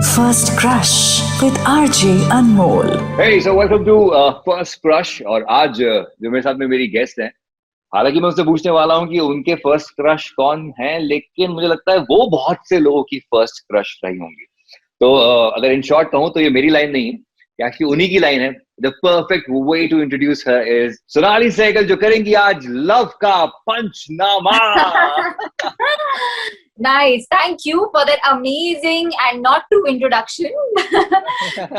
First Crush with RJ Anmol. Hey, so welcome to First Crush और आज जो मेरे साथ में मेरी गेस्ट हैं, हालांकि मैं उससे पूछने वाला हूँ कि उनके फर्स्ट क्रश कौन हैं, लेकिन मुझे लगता है वो बहुत से लोगों की फर्स्ट क्रश रही होंगी। तो अगर इन शॉर्ट कहूँ तो ये मेरी लाइन नहीं है, एक्चुअली उन्हीं की लाइन है। The perfect way to introduce her is Sonali Sehgal, जो करेंगी आज लव का पंचनामा। Nice. Thank you for that amazing and not true introduction.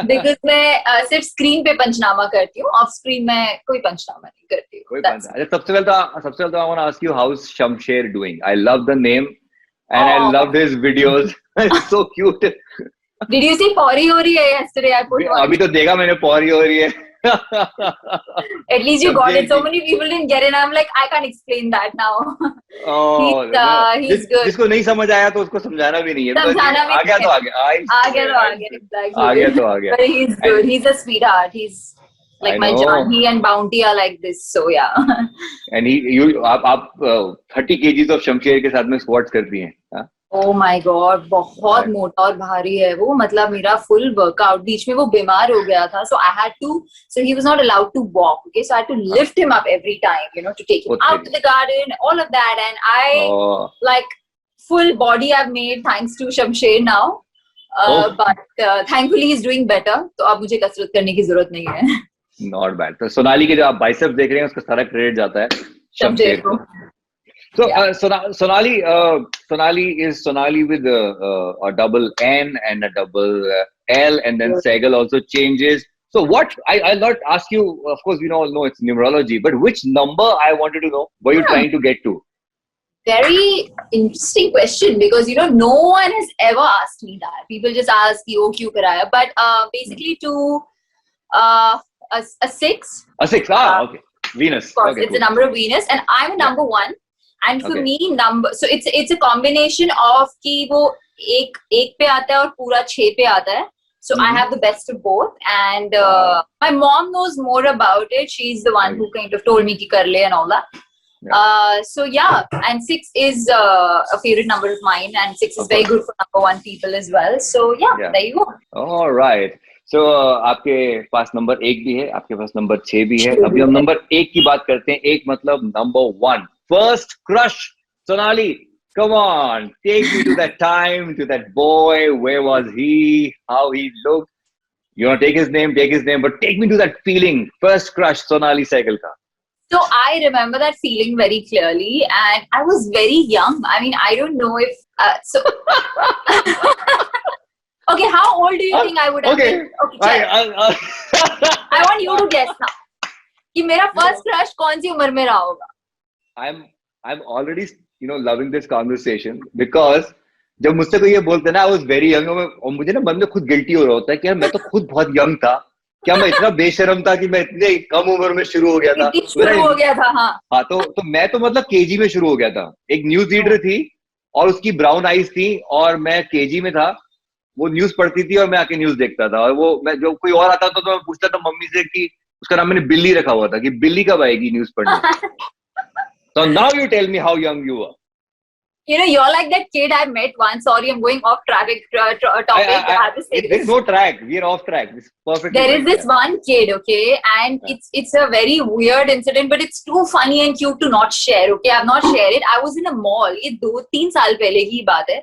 Because मैं सिर्फ स्क्रीन पे पंचनामा करती हूँ, ऑफ स्क्रीन में कोई पंचनामा नहीं करती हूँ। सबसे पहले तो I want to ask you, how's Shamsher doing? I love the name and I loved his videos. It's so cute. Did you see Pauri हो रही है yesterday? I put one. अभी तो देखा मैंने, पौरी हो रही है। At least you got it. So many people didn't get it. I'm like, I can't explain that now. He's good. जिसको नहीं समझ आया तो उसको समझाना भी नहीं है। समझाना भी आ गया तो आ गया। आ गया तो आ गया। Exactly. आ गया तो आ गया। But he's good. He's a sweetheart. He's like my John. He and Bounty are like this. So yeah. And आप 30 kgs of शमशेर के साथ में स्क्वाट्स करती हैं? Oh my God, बहुत मोटा और भारी है वो। मतलब मेरा full workout, बीच में वो बीमार हो गया था, so I had to, so he was not allowed to walk, okay, so I had to lift him up every time, you know, to take him out to the garden, all of that, and I like full body I've made thanks to Shamsher now, but thankfully he's doing better, तो अब मुझे कसरत करने की जरूरत नहीं है। Not bad. तो सोनाली के जो आप बाइसेप्स देख रहे हैं उसका सारा क्रेडिट जाता है शमशेर को। So Sonali is Sonali with a double N and a double L, and then Seygall also changes. So what I'll not ask you. Of course, we all know it's numerology, but which number I wanted to know were you trying to get to? Very interesting question, because no one has ever asked me that. People just ask "Oh, क्यों कराया?" But basically to a 6. A 6. Okay. Venus. Of course, okay, it's a number of Venus, and I'm a number 1. And for me, number, so it's a combination of कि वो एक पे आता है और पूरा 6 पे आता है. So I have the best of both, and my mom knows more about it. She's the one who kind of told me कि कर ले and all that. So yeah, and 6 is a favorite number of mine, and 6 is very good for number 1 people as well. So yeah, there you go. All right. So आपके पास number 1 भी है, आपके पास number 6 भी है. अभी हम number 1 की बात करते हैं. 1 मतलब number 1. First crush, Sonali, come on, take me to that time, to that boy. Where was he? How he looked? You want to take his name, but take me to that feeling. First crush, Sonali Seygall ka. So I remember that feeling very clearly, and I was very young. I mean, I don't know if so. Okay, how old do you think I would have been? Okay, I want you to guess now. कि मेरा first crush कौन सी उम्र में रहा होगा? I'm already loving this conversation, because जब मुझसे कोई ये बोलते ना I was very young, और मुझे ना मन में खुद गिल्टी हो रहा होता है कि यार मैं तो खुद बहुत यंग था, क्या मैं इतना बेशर्म था कि मैं इतने कम उम्र में शुरू हो गया था। हाँ, तो मैं तो मतलब केजी में शुरू हो गया था। एक न्यूज रीडर थी और उसकी ब्राउन आईज थी, और मैं केजी में था। वो न्यूज पढ़ती थी और मैं आके न्यूज देखता था, और वो मैं जो कोई और आता था तो मैं पूछता था मम्मी से कि उसका नाम मैंने बिल्ली रखा हुआ था कि बिल्ली कब आएगी न्यूज पढ़ने। So now you tell me how young you were. You're like that kid I met once. Sorry, I'm going off track. Topic. I have to say there's no track. We are off track. This is perfect. There is this one kid, okay, and it's a very weird incident, but it's too funny and cute to not share. Okay, I've not shared it. I was in a mall. ये 2-3 साल पहले की बात है.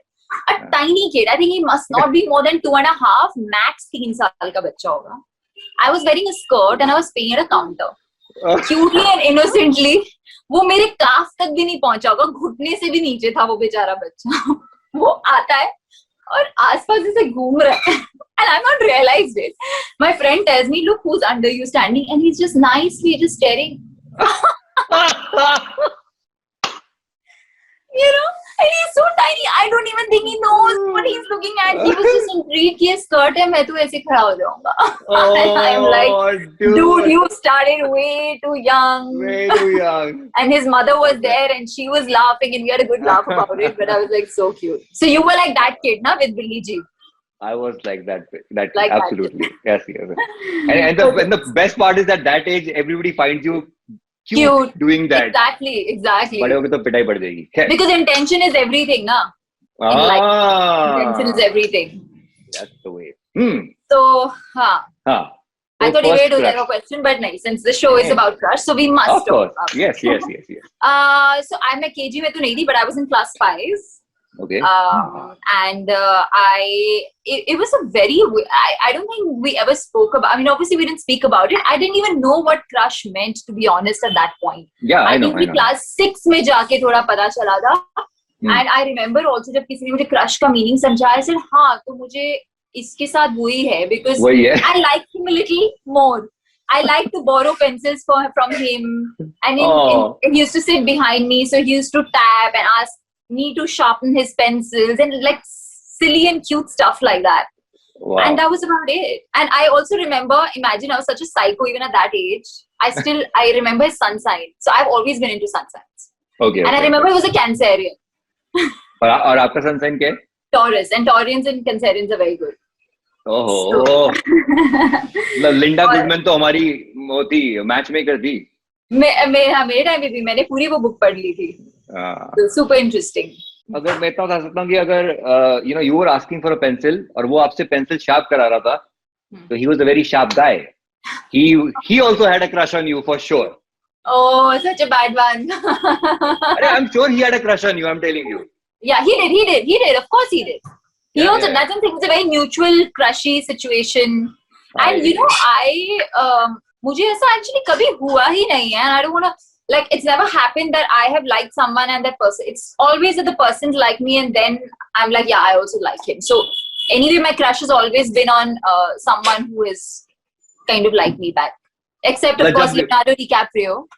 A tiny kid. I think he must not be more than 2.5, max 3 साल का बच्चा होगा. I was wearing a skirt and I was paying at a counter. Cutely and innocently. वो मेरे काफ तक भी नहीं पहुंचा होगा, घुटने से भी नीचे था वो बेचारा बच्चा। वो आता है और आसपास ऐसे घूम रहा है, and I've not realized it. My friend tells me, "Look who's under you standing," and he's just nicely just staring. And he's so tiny. I don't even think he knows what he's looking at. He was just intrigued कि ये skirt है, मैं तो ऐसे खड़ा हो जाऊंगा. And I'm like, dude, you started way too young. Way too young. And his mother was there, and she was laughing, and we had a good laugh about it. But I was like, so cute. So you were like that kid, na, with Billy G. I was like that like absolutely. Yes. And the best part is that age, everybody finds you cute doing that. Exactly. बड़े होके तो पिटाई पड़ जाएगी. Because intention is everything, na. Intention is everything. That's the way. So, हाँ. हाँ. I So thought first evade हो crush. जाएगा question, but no. Since the show is about crush, so we must Of course. talk about Yes. So I'm a KG में तो नहीं थी, but I was in class 5. Okay. And it was a very, I don't think we ever spoke about, I mean, obviously we didn't speak about it. I didn't even know what crush meant, to be honest, at that point. Yeah, I know. think class 6 में जाके थोड़ा पता चला था. And I remember also जब किसी ने मुझे crush का meaning समझाया, I said, हाँ, तो मुझे इसके साथ वही है, because I like him a little more. I like to borrow pencils from him, and he used to sit behind me, so he used to tap and ask me to sharpen his pencils and like silly and cute stuff like that. Wow. And that was about it. And I also remember, imagine I was such a psycho even at that age. I remember his sun sign. So I've always been into sun signs. Okay. And I remember he was a Cancerian. और आपका sun sign क्या है? Taurus. And Taurians and Cancerians are very good. ओहो. Linda Goodman तो हमारी होती match maker थी. मेरे टाइम में भी मैंने पूरी वो बुक पढ़ ली थी. Super interesting. अगर मैं इतना बता सकता हूँ कि अगर you were asking for a pencil और वो आपसे pencil sharp करा रहा था, so he was a very sharp guy. He also had a crush on you for sure. Oh, such a bad one. I'm sure he had a crush on you. I'm telling you. Yeah, he did. Of course he did. He also doesn't think it's a very mutual crushy situation. And मुझे ऐसा actually कभी हुआ ही नहीं है. And I don't want to, like, it's never happened that I have liked someone and that person, it's always that the person's like me and then I'm like, yeah, I also like him. So anyway, my crush has always been on someone who is kind of like me back. Except of course Leonardo DiCaprio.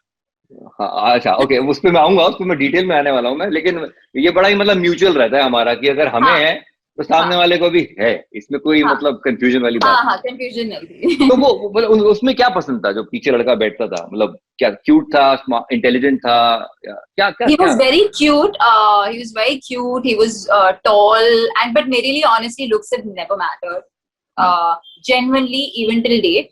अच्छा, okay, उस पे मैं आऊंगा, उस पे मैं detail में आने वाला हूँ मैं, लेकिन ये बड़ा ही मतलब म्यूचुअल रहता है हमारा कि अगर हमें है तो सामने वाले को भी है, इसमें कोई मतलब कंफ्यूजन वाली बात हाँ, कंफ्यूजन नहीं थी. तो वो मतलब उसमें क्या पसंद था जो पीछे लड़का बैठता था, मतलब क्या क्यूट था, इंटेलिजेंट था, क्या He was very cute. He was very cute. He was tall, and but really, honestly, looks have never mattered. Genuinely, even till date.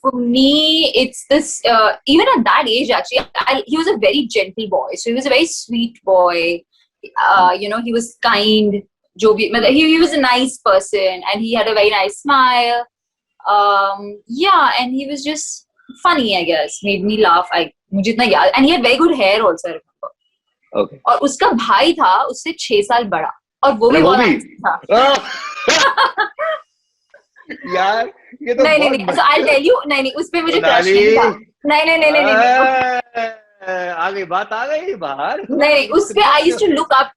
For me, it's this. Even at that age, actually, he was a very gentle boy. So he was a very sweet boy. He was kind. He was a nice person, and he had a very nice smile. And he was just funny, I guess. Made me laugh. मुझे इतना याद. And he had very good hair also, I remember. Okay. और उसका भाई था उससे 6 साल बड़ा, और वो भी बहुत handsome था. यार ये तो नहीं. So I'll tell you, नहीं उस पे मुझे crush नहीं था. नहीं. आगे बात आ गई बाहर. नहीं उस पे I used to look up.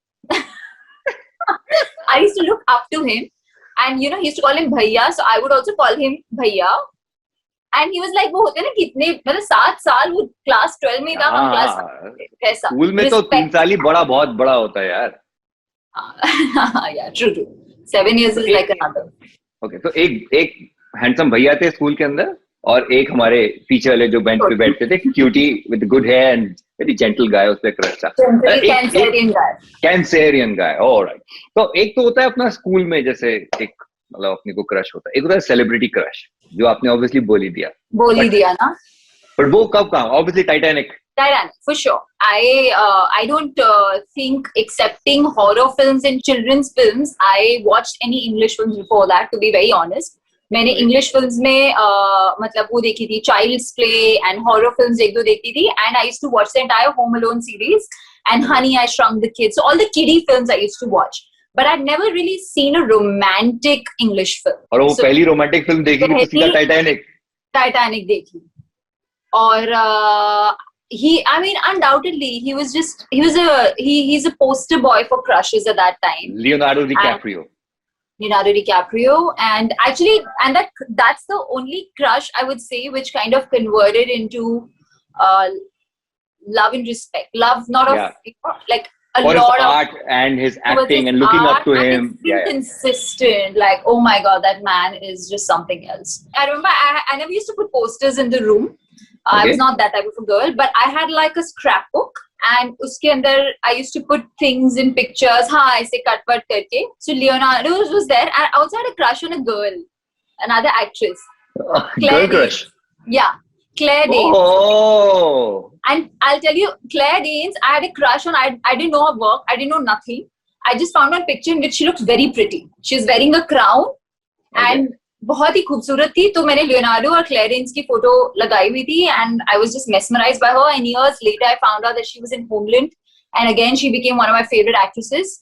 I used to look up to him, and he used to call him भैया, so I would also call him भैया. And he was like, वो होते हैं ना कितने, मतलब 7 साल, वो क्लास 12 में था, हम क्लास कैसा स्कूल में तो 3 साल ही बहुत बड़ा होता है यार. Yeah, true. 7 years is like another. Okay, तो एक हैंडसम भैया थे स्कूल के अंदर, और एक हमारे पीछे वाले जो बेंच पे बैठते थे, cutie with good hair and very gentle guy, उस पे क्रश था. Cancerian guy. ऑलराइट. तो एक तो होता है अपना स्कूल में जैसे एक मतलब अपने को क्रश होता है, एक होता है सेलिब्रिटी क्रश, जो आपने ऑब्वियसली बोल ही दिया ना. बट वो कब कहाँ? Obviously Titanic, for sure. I don't think, excepting horror films and children's films, I watched any English films before that, to be very honest. मैंने English films में मतलब वो देखी थी, Child's Play, and horror films एक दो देखती थी, and I used to watch the entire Home Alone series and Honey, I Shrunk the Kids. So all the kiddie films I used to watch, but I'd never really seen a romantic English film. और वो पहली romantic film देखी थी सीधा Titanic देखी. और undoubtedly he's a poster boy for crushes at that time. Leonardo DiCaprio, and actually, and that's the only crush I would say which kind of converted into love and respect. Love, not of like a for lot his art of and his acting and looking up to him. Consistent, like, oh my god, that man is just something else. I remember I never used to put posters in the room. I was not that type of a girl, but I had like a scrapbook, and uske andar I used to put things in pictures. ऐसे cut करके. So Leonardo was there, and I also had a crush on a girl, another actress. Girl crush. Yeah, Claire Danes. Oh. And I'll tell you, Claire Danes, I had a crush on. I didn't know her work. I didn't know nothing. I just found one picture in which she looks very pretty. She's wearing a crown and बहुत ही खूबसूरत थी. तो मैंने Leonardo और clearance की photo लगाई हुई थी and I was just mesmerized by her. And years later, I found out that she was in Homeland, and again she became one of my favorite actresses.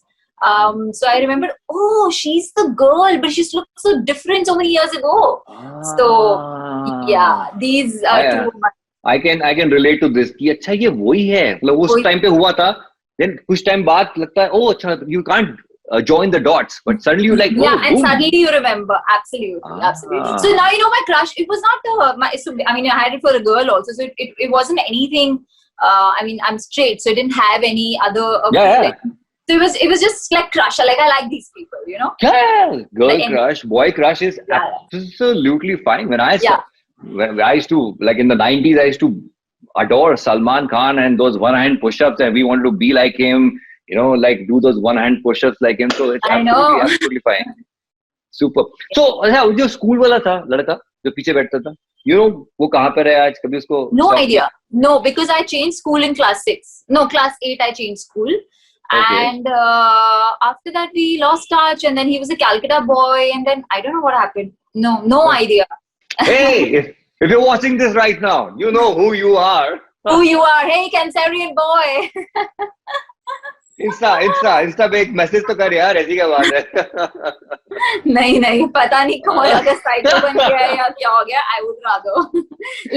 So I remember, oh, she's the girl, but she looked so different so many years ago. So yeah, these two. I can relate to this कि अच्छा ये वही है, मतलब उस time पे हुआ था. Then कुछ टाइम बाद लगता है, oh अच्छा, you can't join the dots, but suddenly you like, oh, yeah, and boom. Suddenly you remember. Absolutely. So now you know my crush. It was not I mean, I had it for a girl also, so it wasn't anything. I mean, I'm straight, so it didn't have any other. Like, so it was just like crush. Like I like these people, you know. Yeah, girl crush, boy crush is absolutely fine. When I used to, like in the 90s, I used to adore Salman Khan and those one-hand push-ups, and we wanted to be like him. You know, like do those one-hand push-ups like him. So it's absolutely fine. Super. So, जो school वाला था लड़का जो पीछे बैठता था, you know, वो कहाँ पर है आज? कभी उसको? No idea. No, because I changed school in class 6. No, class 8 I changed school. And after that we lost touch, and then he was a Calcutta boy, and then I don't know what happened. No idea. Hey, if you're watching this right now, you know who you are. Who you are. Hey, Cancerian boy. Insta पे एक message तो कर यार, ऐसी क्या बात है? नहीं पता नहीं कौन अगर साइको बन गया है या क्या हो गया. I would rather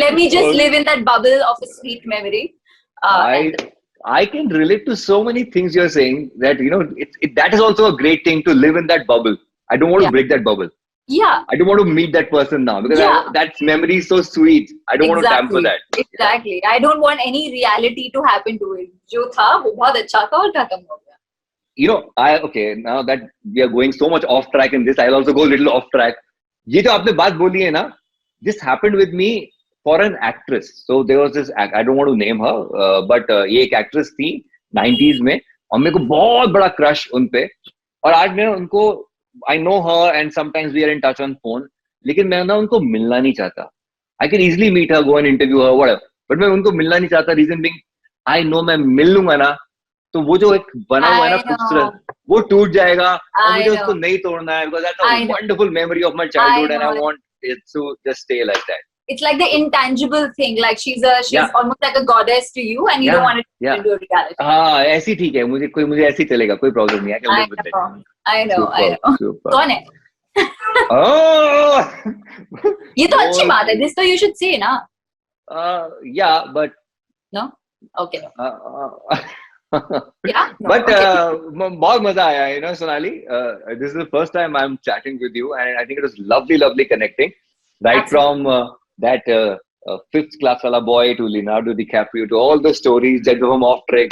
let me just live in that bubble of a sweet memory. I can relate to so many things you're saying, that you know that is also a great thing, to live in that bubble. I don't want to break that bubble. Yeah. I don't want to meet that person now, because that memory is so sweet. I don't want to tamper that. Exactly. I don't want any reality to happen to it. जो था वो बहुत अच्छा था और खत्म हो गया. You know, now that we are going so much off track in this, I'll also go a little off track. ये जो आपने बात बोली है ना, this happened with me for an actress. So there was this, I don't want to name her, but ये एक actress थी 90s में, और मेरे को बहुत बड़ा crush उन पे. और आज मैं उनको, I know her and sometimes we are in touch on phone, लेकिन मैं ना उनको मिलना नहीं चाहता. I can easily meet her, go and interview her, whatever. But मैं उनको मिलना नहीं चाहता. Reason being, I know मैं मिल लूंगा ना, तो वो जो एक बना हुआ है ना खूबसूरत, वो टूट जाएगा, और मुझे उसको नहीं तोड़ना है, because that's a wonderful memory of my childhood, and I want it to just stay like that. It's like the intangible thing, like she's almost like a goddess to you, and you don't want it to turn into a reality. हाँ, ऐसी ठीक है, मुझे ऐसी चलेगा, कोई problem नहीं है. I know. कौन है? ये तो अच्छी बात है. This तो you should say ना. Yeah, but no. Okay. Yeah. No, but बहुत मजा आया, you know, Sonali. This is the first time I'm chatting with you, and I think it was lovely connecting. Right from that fifth class वाला boy to Leonardo DiCaprio to all the stories जब हम off track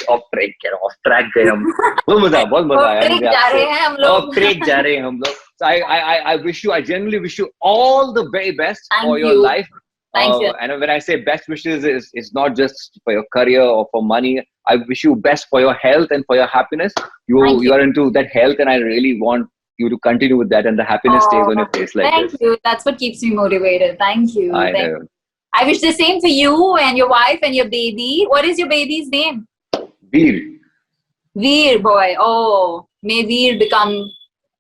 गए हम, बहुत मजा आया. Off track जा रहे हैं हम लोग. Off track जा रहे हैं हम लोग. So I genuinely wish you all the very best for your life. Thank you. And when I say best wishes, it's not just for your career or for money. I wish you best for your health and for your happiness. You are into that health, and I really want you to continue with that, and the happiness stays on your face like this. Thank you. That's what keeps me motivated. Thank you. I know. I wish the same for you and your wife and your baby. What is your baby's name? Veer. Veer, boy. Oh, may Veer become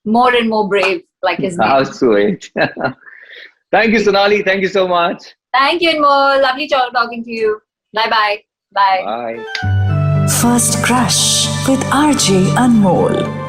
more and more brave like his name. How sweet. Thank you, Sonali. Thank you so much. Thank you, Anmol. Lovely talking to you. Bye. Bye. First Crush with RJ Anmol.